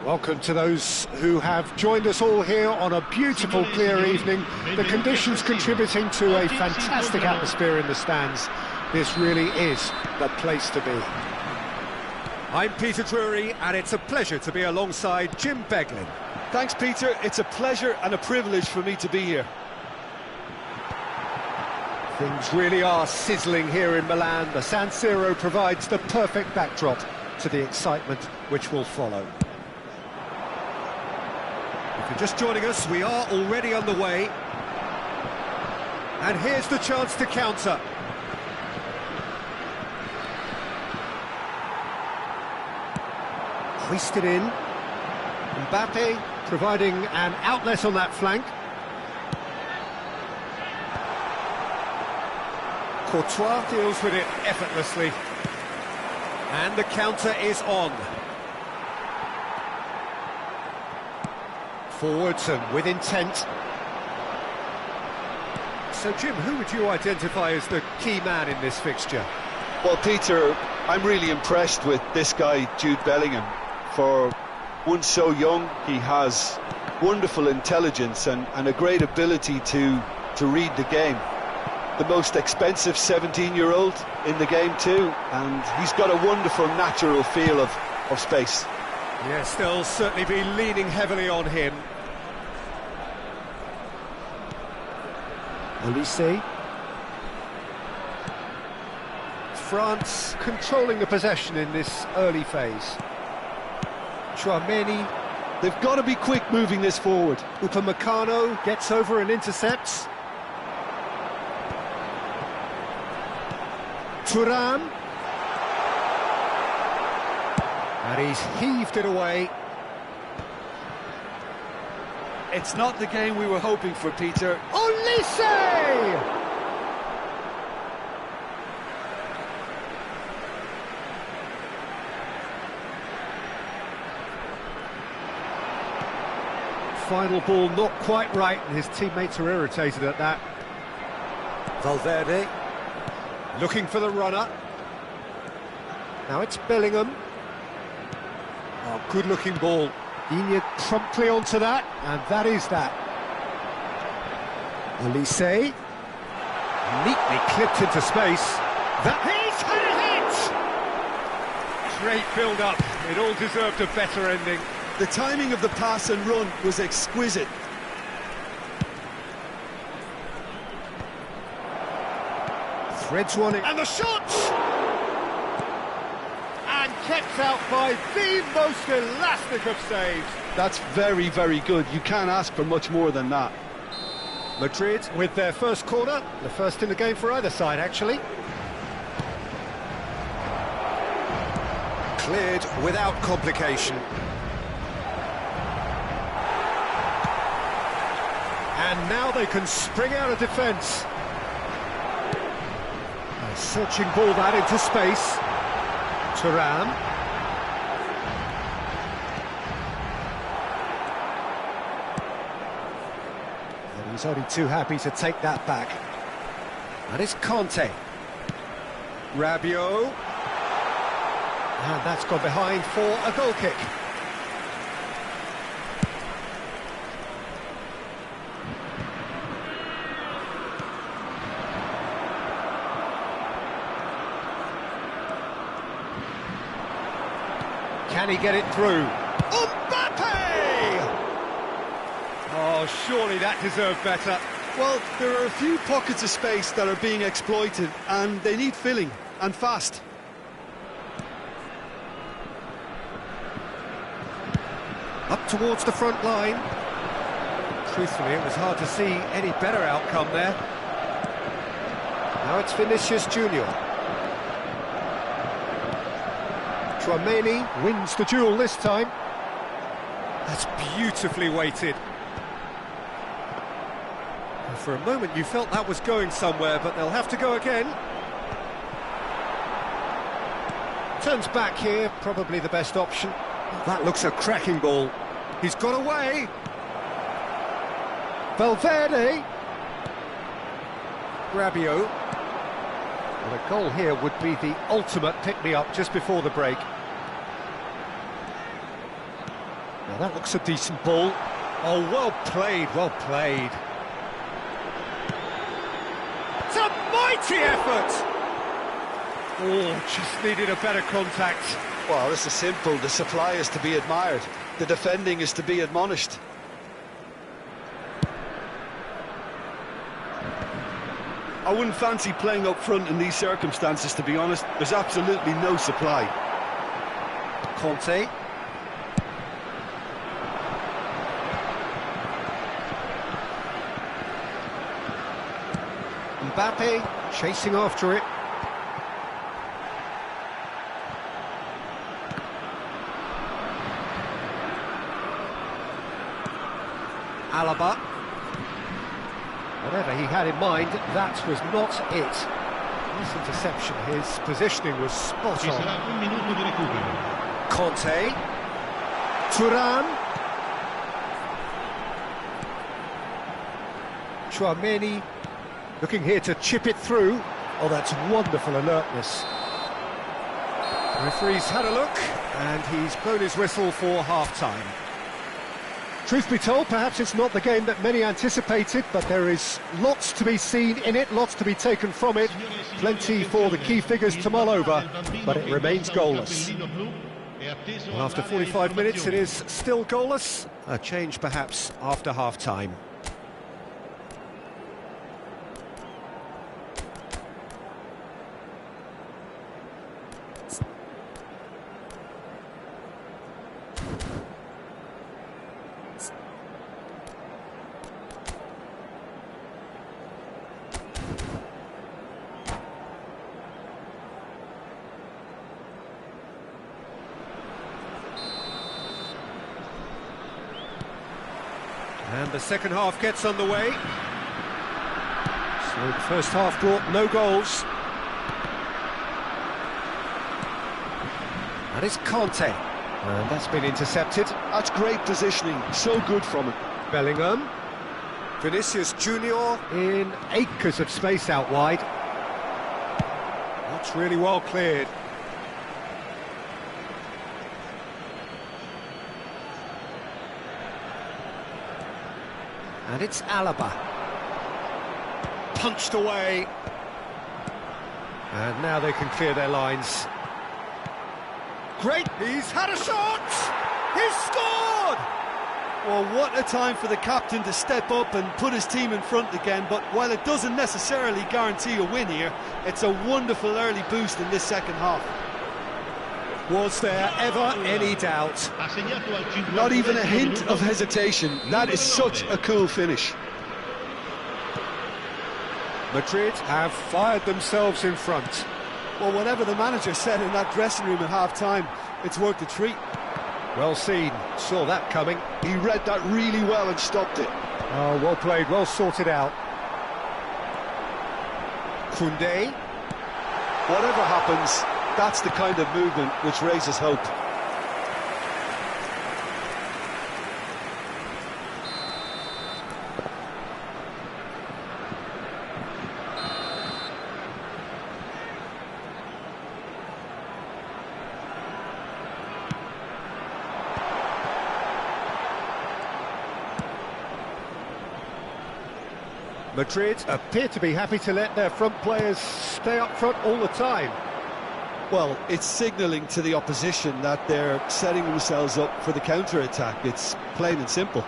Welcome to those who have joined us all here on a beautiful, clear evening. The conditions contributing to a fantastic atmosphere in the stands. This really is the place to be. I'm Peter Drury, and it's a pleasure to be alongside Jim Beglin. Thanks, Peter. It's a pleasure and a privilege for me to be here. Things really are sizzling here in Milan. The San Siro provides the perfect backdrop to the excitement which will follow. If you're just joining us, we are already underway. And here's the chance to counter. Hoisted in. Mbappe providing an outlet on that flank. Courtois deals with it effortlessly. And the counter is on. Forwards and with intent. So, Jim, who would you identify as the key man in this fixture? Well, Peter, I'm really impressed with this guy, Jude Bellingham. For one so young, he has wonderful intelligence and a great ability to read the game. The most expensive 17-year-old in the game too, and he's got a wonderful natural feel of space. Yes, they'll certainly be leaning heavily on him. Olise. France controlling the possession in this early phase. Chouameni. They've got to be quick moving this forward. Upamecano gets over and intercepts. Thuram. And he's heaved it away. It's not the game we were hoping for, Peter. Olise! Final ball not quite right, and his teammates are irritated at that. Valverde looking for the runner. Now it's Bellingham. Oh, good-looking ball. Digne promptly onto that, and that is that. Olise. Neatly clipped into space. That He's had a hit! Great build-up. It all deserved a better ending. The timing of the pass and run was exquisite. threads one in. And the shot! And kept out by the most elastic of saves. That's very, very good. You can't ask for much more than that. Madrid with their first corner, the first in the game for either side, actually. Cleared without complication. And now they can spring out of defence. A searching ball that into space. Thuram. And he's only too happy to take that back. And it's Conte. Rabiot. And that's gone behind for a goal kick. Can he get it through? Mbappe! Oh, surely that deserved better. Well, there are a few pockets of space that are being exploited, and they need filling, and fast. Up towards the front line. Truthfully, it was hard to see any better outcome there. Now it's Vinicius Junior. Tchouaméni wins the duel this time. That's beautifully weighted. For a moment you felt that was going somewhere, but they'll have to go again. Turns back here, probably the best option. That looks a cracking ball. He's got away. Valverde. Rabiot. And a goal here would be the ultimate pick-me-up just before the break. Now that looks a decent ball. Oh, well played, well played. It's a mighty effort! Oh, just needed a better contact. Well, this is simple. The supply is to be admired. The defending is to be admonished. I wouldn't fancy playing up front in these circumstances, to be honest. There's absolutely no supply. Conte. Mbappe chasing after it. Alaba. Whatever he had in mind, that was not it. Nice interception. His positioning was spot on. Conte. Thuram. Tchouaméni looking here to chip it through. Oh, that's wonderful alertness. The referee's had a look, and he's blown his whistle for half-time. Truth be told, perhaps it's not the game that many anticipated, but there is lots to be seen in it, lots to be taken from it. Plenty for the key figures to mull over, but it remains goalless. Well, after 45 minutes, it is still goalless. A change, perhaps, after half-time. And the second half gets underway. So the first half brought no goals. And it's Conte. And that's been intercepted. That's great positioning, so good from him. Bellingham. Vinicius Junior. In acres of space out wide. That's really well cleared. And it's Alaba. Punched away. And now they can clear their lines. Great, he's had a shot! He's scored! Well, what a time for the captain to step up and put his team in front again, but while it doesn't necessarily guarantee a win here, it's a wonderful early boost in this second half. Was there ever any doubt? Not even a hint of hesitation. That is such a cool finish. Madrid have fired themselves in front. Well, whatever the manager said in that dressing room at half-time, it's worked a treat. Well seen, saw that coming. He read that really well and stopped it. Oh, well played, well sorted out. Koundé. Whatever happens, that's the kind of movement which raises hope. Madrid appear to be happy to let their front players stay up front all the time. Well, it's signalling to the opposition that they're setting themselves up for the counter-attack. It's plain and simple.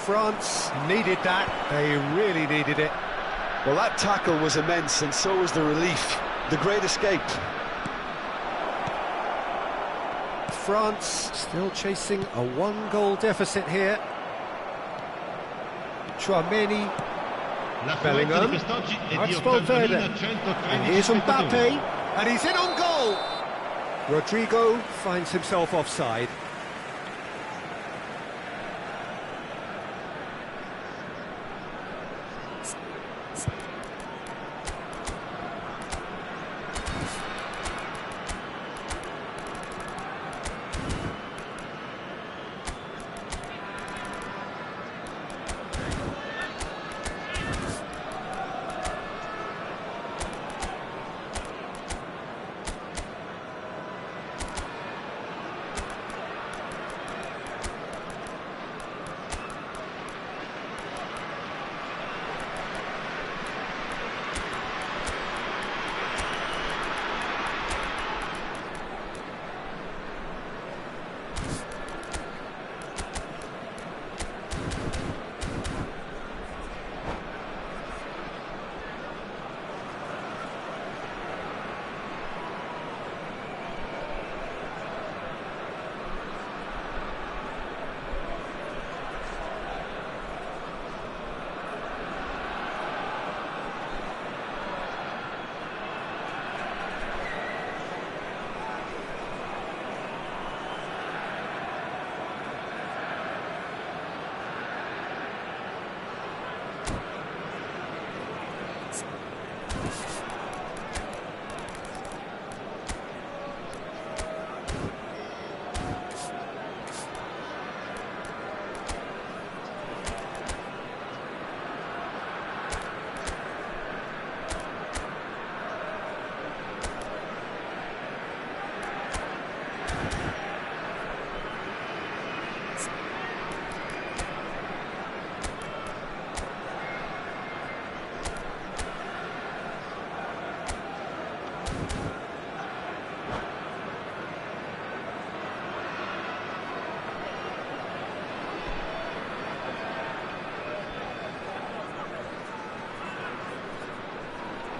France needed that. They really needed it. Well, that tackle was immense, and so was the relief. The great escape. France still chasing a one-goal deficit here. Tchouaméni. Bellingham, that's Valverde, and here's Mbappe, and he's in on goal! Rodrigo finds himself offside.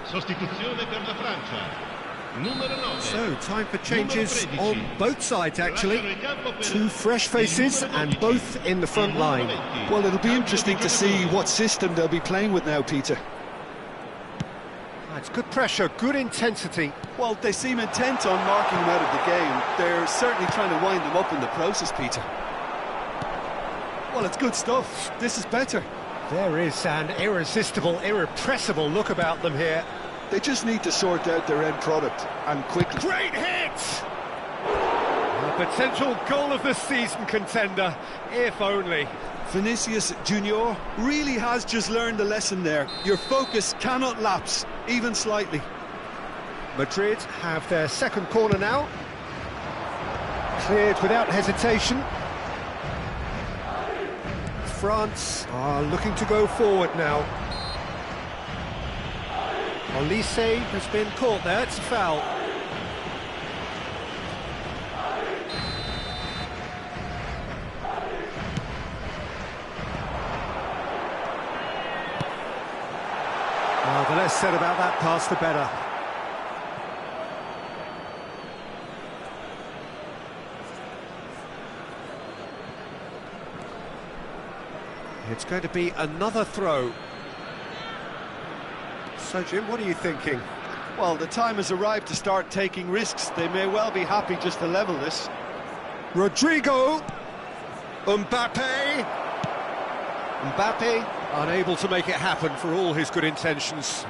Sostituzione per la Francia. Numero 9. So, time for changes on both sides, actually. Two fresh faces and both in the front line. Well, it'll be interesting to see what system they'll be playing with now, Peter. It's good pressure, good intensity. Well, they seem intent on marking them out of the game. They're certainly trying to wind them up in the process, Peter. Well, it's good stuff. This is better. There is an irresistible, irrepressible look about them here. They just need to sort out their end product, and quickly. Great hit! A potential goal of the season contender, if only. Vinicius Junior really has just learned the lesson there. Your focus cannot lapse, even slightly. Madrid have their second corner now. Cleared without hesitation. France are looking to go forward now. Olise has been caught there, it's a foul. Well, the less said about that pass, the better. It's going to be another throw. So, Jim, what are you thinking? Well, the time has arrived to start taking risks. They may well be happy just to level this. Rodrigo! Mbappe! Mbappe unable to make it happen for all his good intentions.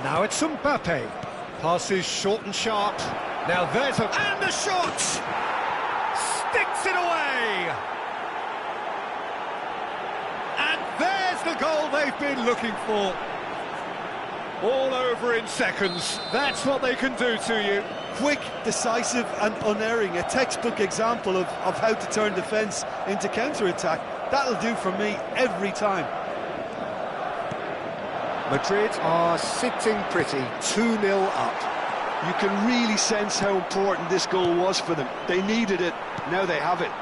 Now it's Mbappe. Passes short and sharp. Now there's a... And the shot! Sticks it away! And there's the goal they've been looking for. All over in seconds. That's what they can do to you. Quick, decisive and unerring. A textbook example of how to turn defence into counter-attack. That'll do for me every time. Madrid are sitting pretty, 2-0 up. You can really sense how important this goal was for them. They needed it, now they have it.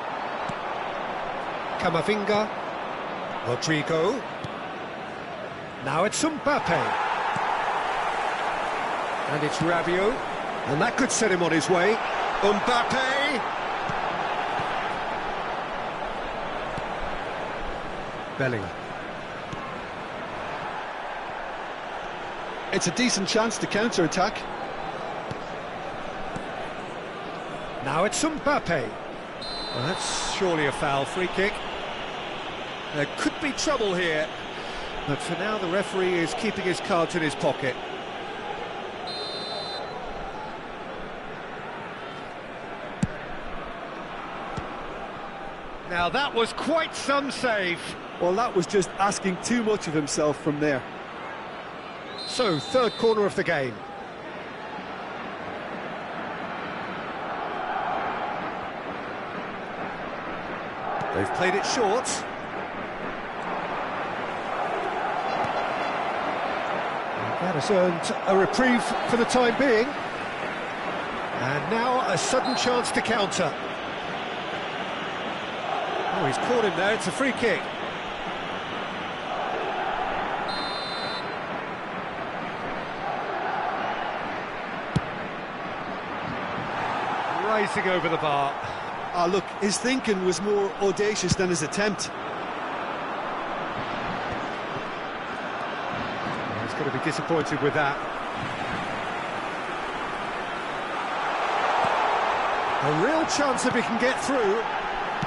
Camavinga. Rodrigo. Now it's Mbappe. And it's Rabiot. And that could set him on his way. Mbappe. Bellingham. It's a decent chance to counter-attack. Now it's Mbappe. Well, that's surely a foul. Free kick. There could be trouble here, but for now the referee is keeping his cards in his pocket. Now that was quite some save. Well, that was just asking too much of himself from there. So, third corner of the game. They've played it short. That has earned a reprieve for the time being. And now a sudden chance to counter. Oh, he's caught him there. It's a free kick. Rising over the bar. Ah, look, his thinking was more audacious than his attempt. He's going to be disappointed with that. A real chance if he can get through.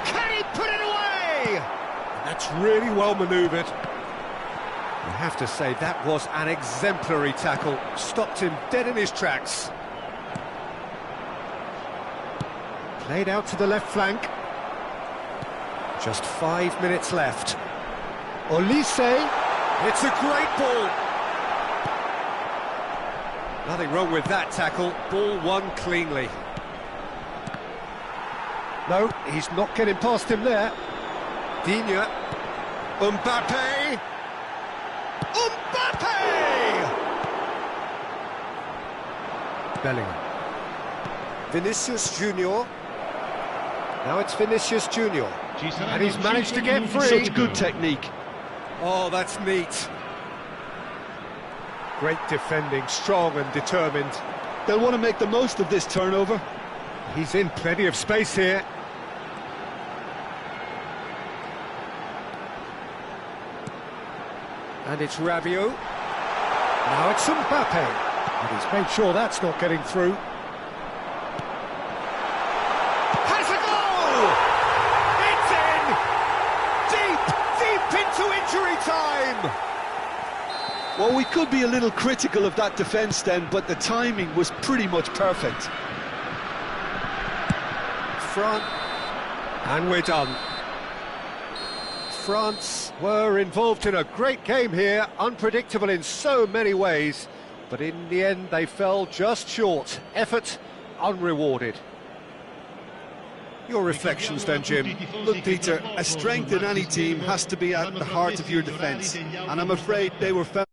Can he put it away? That's really well manoeuvred. You have to say that was an exemplary tackle. Stopped him dead in his tracks. Played out to the left flank. Just 5 minutes left. Olise. It's a great ball. Nothing wrong with that tackle. Ball won cleanly. No, he's not getting past him there. Digne. Mbappe! Mbappe! Bellingham. Vinicius Junior. Now it's Vinicius Junior. And he's managed to get free. Such good technique. Oh, that's neat. Great defending, strong and determined. They'll want to make the most of this turnover. He's in plenty of space here. And it's Rabiot. Now it's Mbappe. And he's made sure that's not getting through. Has a goal! It's in! Deep into injury time! Well, we could be a little critical of that defence then, but the timing was pretty much perfect. Front. And we're done. France were involved in a great game here, unpredictable in so many ways, but in the end they fell just short. Effort unrewarded. Your reflections then, Jim? Look, Peter, a strength in any team has to be at the heart of your defence, and I'm afraid they were found